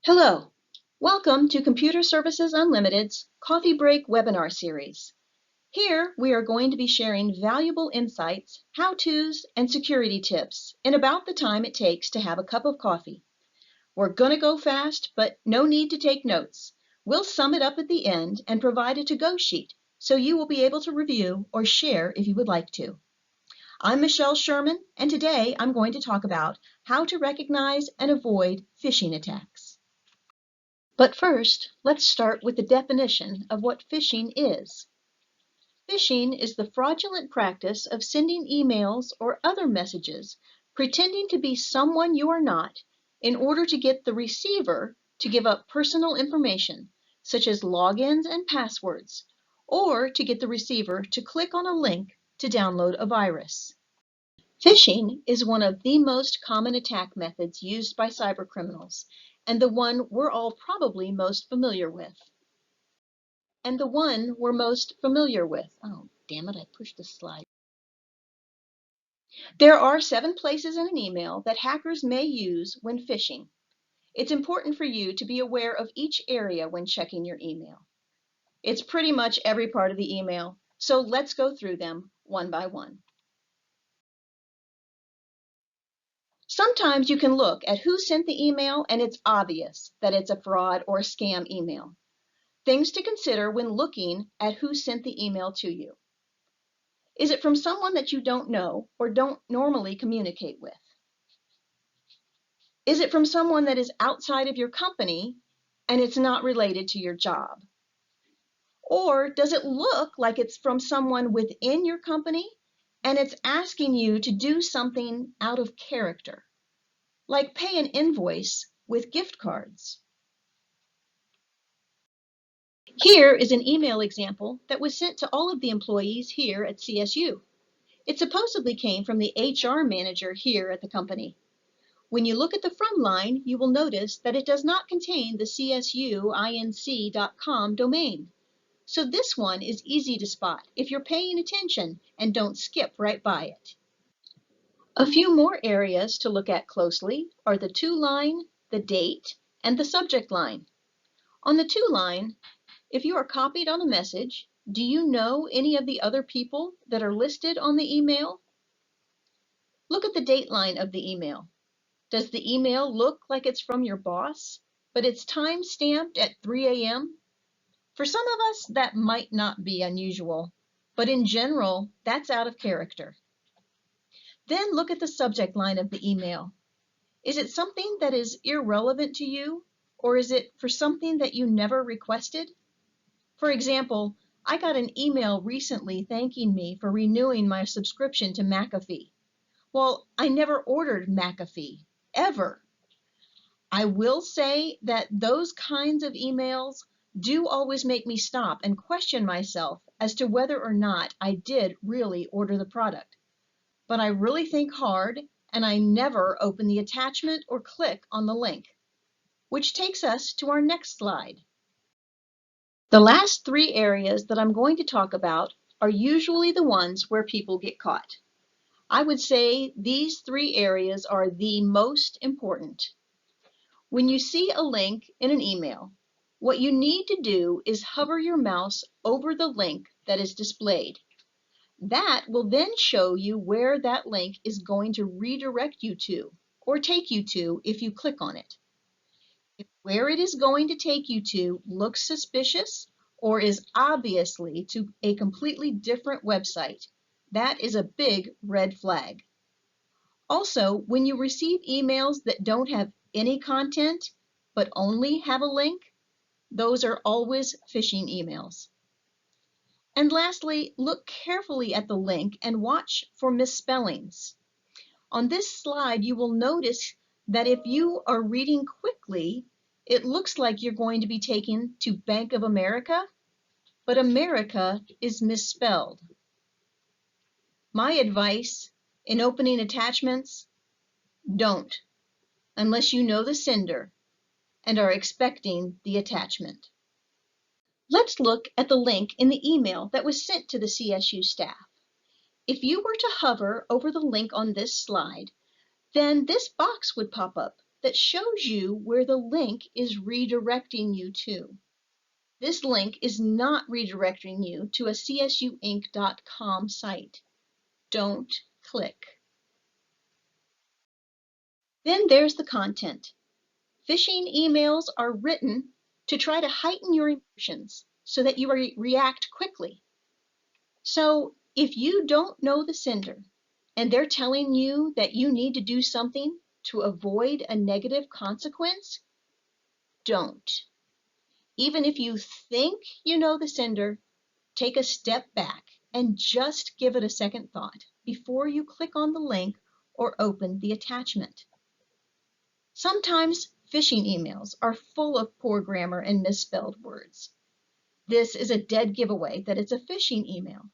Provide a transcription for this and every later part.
Hello, welcome to Computer Services Unlimited's Coffee Break webinar series. Here we are going to be sharing valuable insights, how-tos, and security tips in about the time it takes to have a cup of coffee. We're going to go fast, but no need to take notes. We'll sum it up at the end and provide a to-go sheet so you will be able to review or share if you would like to. I'm Michelle Sherman, and today I'm going to talk about how to recognize and avoid phishing attacks. But first, let's start with the definition of what phishing is. Phishing is the fraudulent practice of sending emails or other messages pretending to be someone you are not in order to get the receiver to give up personal information, such as logins and passwords, or to get the receiver to click on a link to download a virus. Phishing is one of the most common attack methods used by cybercriminals, and the one we're all probably most familiar with. Oh, damn it, I pushed the slide. There are 7 places in an email that hackers may use when phishing. It's important for you to be aware of each area when checking your email. It's pretty much every part of the email, so let's go through them one by one. Sometimes you can look at who sent the email and it's obvious that it's a fraud or scam email. Things to consider when looking at who sent the email to you. Is it from someone that you don't know or don't normally communicate with? Is it from someone that is outside of your company and it's not related to your job? Or does it look like it's from someone within your company and it's asking you to do something out of character, like pay an invoice with gift cards? Here is an email example that was sent to all of the employees here at CSU. It supposedly came from the HR manager here at the company. When you look at the from line, you will notice that it does not contain the csuinc.com domain. So this one is easy to spot if you're paying attention and don't skip right by it. A few more areas to look at closely are the to line, the date, and the subject line. On the to line, if you are copied on a message, do you know any of the other people that are listed on the email? Look at the date line of the email. Does the email look like it's from your boss, but it's time-stamped at 3 a.m.? For some of us, that might not be unusual, but in general, that's out of character. Then look at the subject line of the email. Is it something that is irrelevant to you, or is it for something that you never requested? For example, I got an email recently thanking me for renewing my subscription to McAfee. Well, I never ordered McAfee, ever. I will say that those kinds of emails do always make me stop and question myself as to whether or not I did really order the product. But I really think hard, and I never open the attachment or click on the link, which takes us to our next slide. The last 3 areas that I'm going to talk about are usually the ones where people get caught. I would say these 3 areas are the most important. When you see a link in an email, what you need to do is hover your mouse over the link that is displayed. That will then show you where that link is going to redirect you to or take you to if you click on it. If where it is going to take you to looks suspicious or is obviously to a completely different website, that is a big red flag. Also, when you receive emails that don't have any content but only have a link, those are always phishing emails. And lastly, look carefully at the link and watch for misspellings. On this slide, you will notice that if you are reading quickly, it looks like you're going to be taken to Bank of America, but America is misspelled. My advice in opening attachments, don't, unless you know the sender and are expecting the attachment. Let's look at the link in the email that was sent to the CSU staff. If you were to hover over the link on this slide, then this box would pop up that shows you where the link is redirecting you to. This link is not redirecting you to a csuinc.com site. Don't click. Then there's the content. Phishing emails are written to try to heighten your emotions so that you react quickly. So if you don't know the sender and they're telling you that you need to do something to avoid a negative consequence, don't. Even if you think you know the sender, take a step back and just give it a second thought before you click on the link or open the attachment. Sometimes phishing emails are full of poor grammar and misspelled words. This is a dead giveaway that it's a phishing email.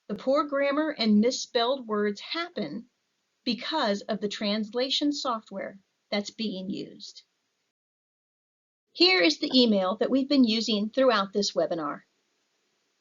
The poor grammar and misspelled words happen because of the translation software that's being used. Here is the email that we've been using throughout this webinar.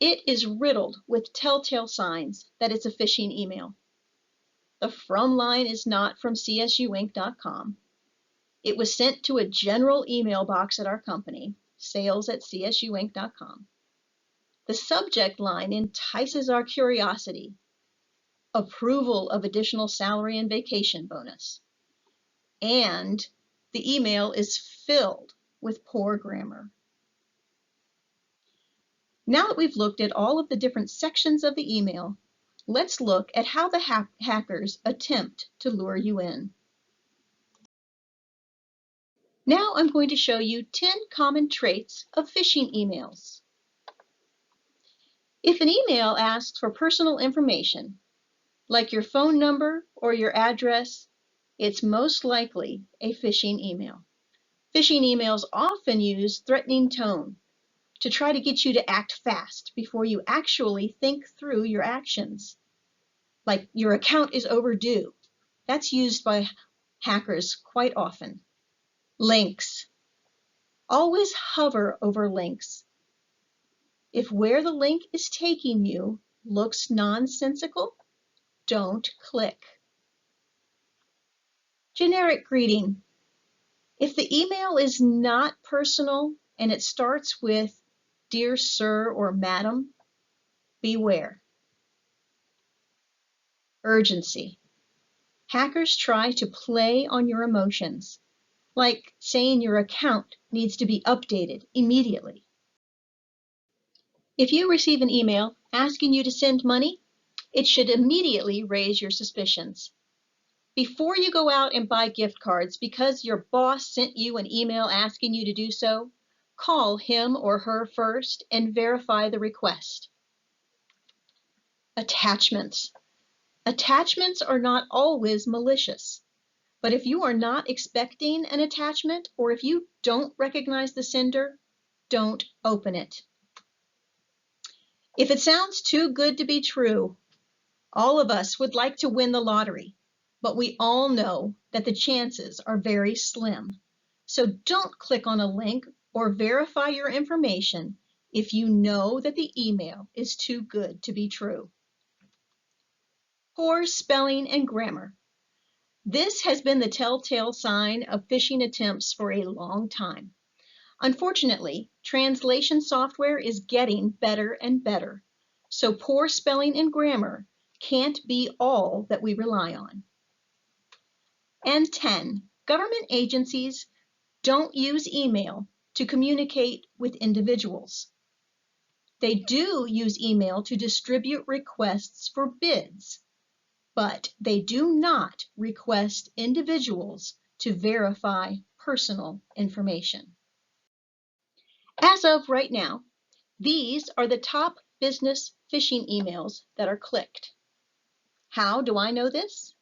It is riddled with telltale signs that it's a phishing email. The from line is not from csuinc.com. It was sent to a general email box at our company, sales@csuinc.com. The subject line entices our curiosity, approval of additional salary and vacation bonus. And the email is filled with poor grammar. Now that we've looked at all of the different sections of the email, let's look at how the hackers attempt to lure you in. Now I'm going to show you 10 common traits of phishing emails. If an email asks for personal information, like your phone number or your address, it's most likely a phishing email. Phishing emails often use threatening tone to try to get you to act fast before you actually think through your actions. Like your account is overdue. That's used by hackers quite often. Links. Always hover over links. If where the link is taking you looks nonsensical, don't click. Generic greeting. If the email is not personal and it starts with "Dear Sir" or "Madam," beware. Urgency. Hackers try to play on your emotions, like saying your account needs to be updated immediately. If you receive an email asking you to send money, it should immediately raise your suspicions. Before you go out and buy gift cards because your boss sent you an email asking you to do so, call him or her first and verify the request. Attachments. Attachments are not always malicious, but if you are not expecting an attachment or if you don't recognize the sender, don't open it. If it sounds too good to be true, all of us would like to win the lottery, but we all know that the chances are very slim. So don't click on a link or verify your information if you know that the email is too good to be true. Poor spelling and grammar. This has been the telltale sign of phishing attempts for a long time. Unfortunately, translation software is getting better and better, so poor spelling and grammar can't be all that we rely on. And 10, government agencies don't use email to communicate with individuals. They do use email to distribute requests for bids, but they do not request individuals to verify personal information. As of right now, these are the top business phishing emails that are clicked. How do I know this?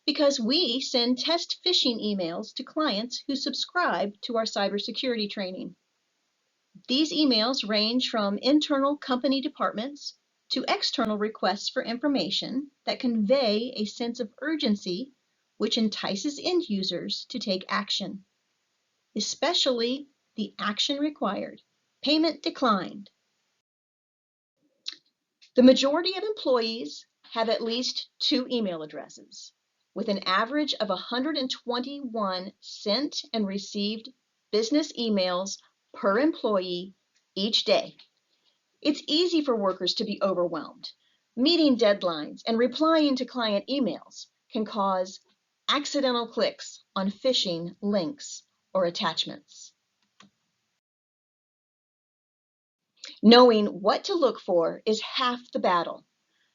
Because we send test phishing emails to clients who subscribe to our cybersecurity training. These emails range from internal company departments to external requests for information that convey a sense of urgency which entices end users to take action, especially the action required, payment declined. The majority of employees have at least 2 email addresses. with an average of 121 sent and received business emails per employee each day. It's easy for workers to be overwhelmed. Meeting deadlines and replying to client emails can cause accidental clicks on phishing links or attachments. Knowing what to look for is half the battle.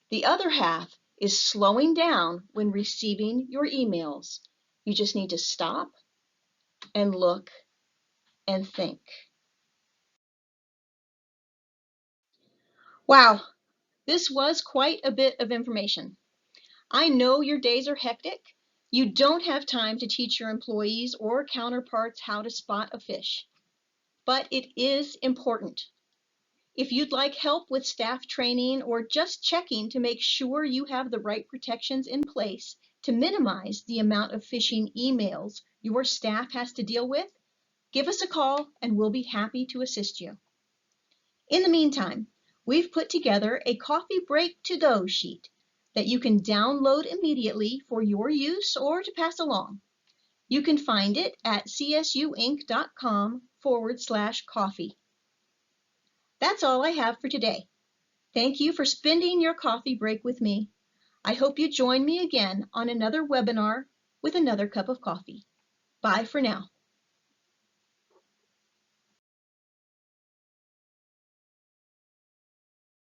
The other half is slowing down when receiving your emails. You just need to stop and look and think. Wow, this was quite a bit of information. I know your days are hectic. You don't have time to teach your employees or counterparts how to spot a phish, but it is important. If you'd like help with staff training or just checking to make sure you have the right protections in place to minimize the amount of phishing emails your staff has to deal with, give us a call and we'll be happy to assist you. In the meantime, we've put together a coffee break to go sheet that you can download immediately for your use or to pass along. You can find it at csuinc.com/coffee. That's all I have for today. Thank you for spending your coffee break with me. I hope you join me again on another webinar with another cup of coffee. Bye for now.